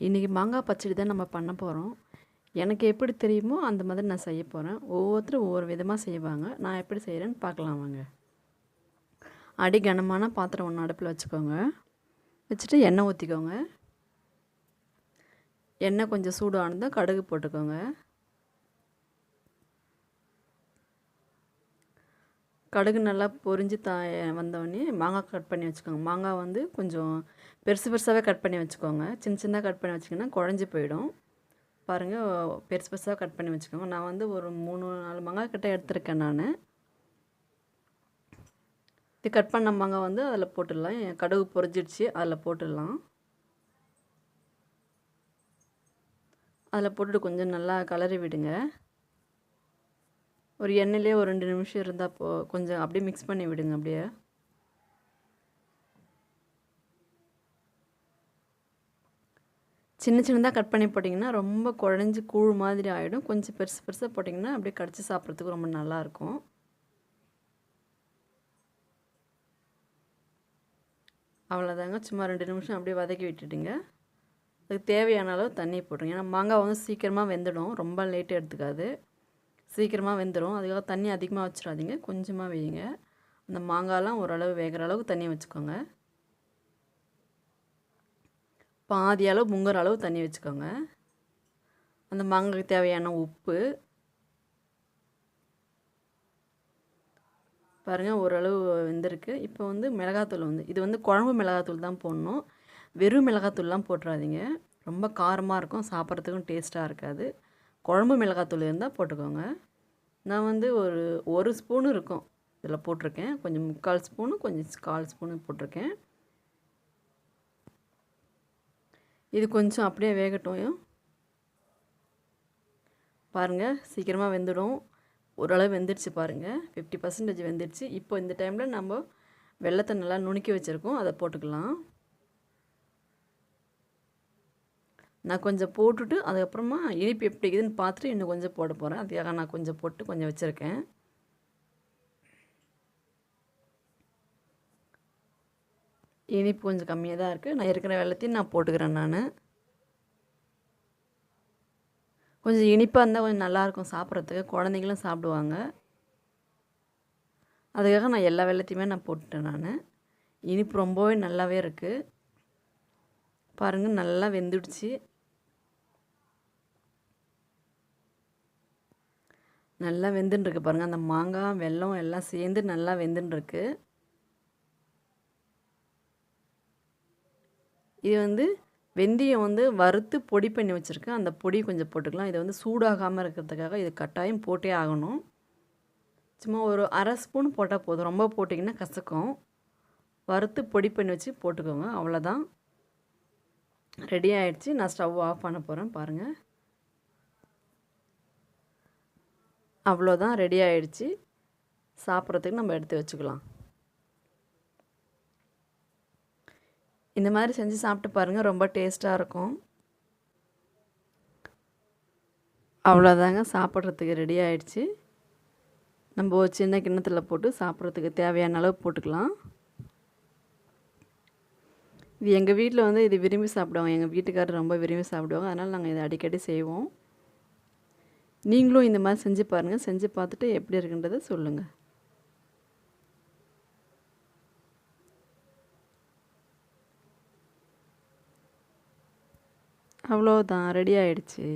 இன்றைக்கி மாங்காய் பச்சடி தான் நம்ம பண்ண போகிறோம். எனக்கு எப்படி தெரியுமோ அந்த மாதிரி நான் செய்ய போகிறேன். ஒவ்வொருத்தரும் ஒவ்வொரு விதமாக செய்வாங்க. நான் எப்படி செய்கிறேன்னு பார்க்கலாம் வாங்க. அடி கனமான பாத்திரம் ஒன்று அடுப்பில் வச்சுக்கோங்க. வச்சுட்டு எண்ணெய் ஊற்றிக்கோங்க. எண்ணெய் கொஞ்சம் சூடானதும் கடுகு போட்டுக்கோங்க. கடுகு நல்லா பொரிஞ்சு வந்தோடனே மாங்காய் கட் பண்ணி வச்சுக்கோங்க. மாங்காய் வந்து கொஞ்சம் பெருசு பெருசாகவே கட் பண்ணி வச்சுக்கோங்க. சின்ன சின்னதாக கட் பண்ணி வச்சிங்கன்னா குழஞ்சி போயிடும். பாருங்கள், பெருசு பெருசாக கட் பண்ணி வச்சுக்கோங்க. நான் வந்து ஒரு 3-4 மாங்காய் கிட்ட எடுத்துருக்கேன் நான். இது கட் பண்ண மாங்காய் வந்து அதில் போட்டுடலாம். கடுகு பொரிஞ்சிடுச்சு, அதில் போட்டுடலாம். அதில் போட்டுட்டு கொஞ்சம் நல்லா கலரி விடுங்க. ஒரு எண்ணெயிலே ஒரு 2 நிமிஷம் இருந்தால் கொஞ்சம் அப்படியே மிக்ஸ் பண்ணி விடுங்க. அப்படியே சின்ன சின்னதாக கட் பண்ணி போட்டிங்கன்னா ரொம்ப குழஞ்சி கூழ் மாதிரி ஆகிடும். கொஞ்சம் பெருசு பெருசாக போட்டிங்கன்னா அப்படியே கடிச்சு சாப்பிட்றதுக்கு ரொம்ப நல்லாயிருக்கும். அவ்வளோதாங்க. சும்மா 2 நிமிஷம் அப்படியே வதக்கி விட்டுடுங்க. அதுக்கு தேவையான அளவு தண்ணி போட்டுருங்க. ஏன்னா மாங்காய் வந்து சீக்கிரமாக வெந்துடும், ரொம்ப லேட்டு எடுத்துக்காது, சீக்கிரமாக வெந்துடும். அதுக்காக தண்ணி அதிகமாக வச்சிடாதீங்க, கொஞ்சமாக வைங்க. அந்த மாங்காய்லாம் ஓரளவு வேகிற அளவுக்கு தண்ணி வச்சுக்கோங்க. பாதி அளவு முங்குற அளவு தண்ணி வச்சுக்கோங்க. அந்த மாங்காய்க்கு தேவையான உப்பு பாருங்கள், ஓரளவு வெந்திருக்கு. இப்போ வந்து மிளகாத்தூள் இது வந்து குழம்பு மிளகாத்தூள் தான் போடணும். வெறும் மிளகாத்தூள்லாம் போட்டுறாதீங்க, ரொம்ப காரமாக இருக்கும், சாப்பிட்றதுக்கும் டேஸ்ட்டாக இருக்காது. குழம்பு மிளகாத்தூள் இருந்தால் போட்டுக்கோங்க. நான் வந்து ஒரு ஸ்பூனு இருக்கும் இதில் போட்டிருக்கேன். கொஞ்சம் 3/4 ஸ்பூனு, கொஞ்சம் 1/4 ஸ்பூனு போட்டிருக்கேன். இது கொஞ்சம் அப்படியே வேகட்டும். பாருங்கள், சீக்கிரமாக வெந்துடும். ஓரளவு வெந்துடுச்சு பாருங்கள், 50% வெந்துடுச்சு. இப்போ இந்த டைமில் நம்ம வெல்லத்தை நல்லா நுணுக்கி வச்சுருக்கோம், அதை போட்டுக்கலாம். நான் கொஞ்சம் போட்டுட்டு அதுக்கப்புறமா இனிப்பு எப்படி இருக்குதுன்னு பார்த்துட்டு இன்னும் கொஞ்சம் போட போகிறேன். அதுக்காக நான் கொஞ்சம் போட்டு கொஞ்சம் வச்சுருக்கேன். இனிப்பு கொஞ்சம் கம்மியாக தான் இருக்குது. நான் இருக்கிற வெல்லத்தையும் நான் போட்டுக்கிறேன். நான் கொஞ்சம் இனிப்பாக இருந்தால் கொஞ்சம் நல்லாயிருக்கும் சாப்பிட்றதுக்கு, குழந்தைங்களும் சாப்பிடுவாங்க. அதுக்காக நான் எல்லா வெல்லத்தையுமே நான் போட்டுட்டேன். நான் இனிப்பு ரொம்பவே நல்லாவே இருக்குது. பாருங்கள், நல்லா வெந்துடுச்சு. நல்லா வெந்துட்டுருக்கு பாருங்கள். அந்த மாங்காய் வெல்லம் எல்லாம் சேர்ந்து நல்லா வெந்துட்டுருக்கு. இது வந்து வெந்தயம் வந்து வறுத்து பொடி பண்ணி வச்சுருக்கேன். அந்த பொடி கொஞ்சம் போட்டுக்கலாம். இதை வந்து சூடாகாமல் இருக்கிறதுக்காக இது கட்டாயம் போட்டே ஆகணும். சும்மா ஒரு 1/2 ஸ்பூன் போட்டால் போதும், ரொம்ப போட்டிங்கன்னா கசக்கும். வறுத்து பொடி பண்ணி வச்சு போட்டுக்கோங்க. அவ்வளோதான், ரெடி ஆகிடுச்சு. நான் ஸ்டவ் ஆஃப் பண்ண போகிறேன். பாருங்கள், அவ்வளோதான், ரெடி ஆகிடுச்சு. சாப்பிட்றதுக்கு நம்ம எடுத்து வச்சுக்கலாம். இந்த மாதிரி செஞ்சு சாப்பிட்டு பாருங்கள், ரொம்ப டேஸ்ட்டாக இருக்கும். அவ்வளோதாங்க, சாப்பிட்றதுக்கு ரெடி ஆகிடுச்சு. நம்ம ஒரு சின்ன கிண்ணத்தில் போட்டு சாப்பிட்றதுக்கு தேவையான அளவு போட்டுக்கலாம். இது எங்கள் வீட்டில் வந்து இது விரும்பி சாப்பிடுவாங்க. எங்கள் வீட்டுக்காரர் ரொம்ப விரும்பி சாப்பிடுவாங்க. அதனால் நாங்கள் இதை அடிக்கடி செய்வோம். நீங்களும் இந்த மாதிரி செஞ்சு பாருங்கள். செஞ்சு பார்த்துட்டு எப்படி இருக்குன்றதை சொல்லுங்கள். அவ்வளோதான், ரெடி ஆகிடுச்சு.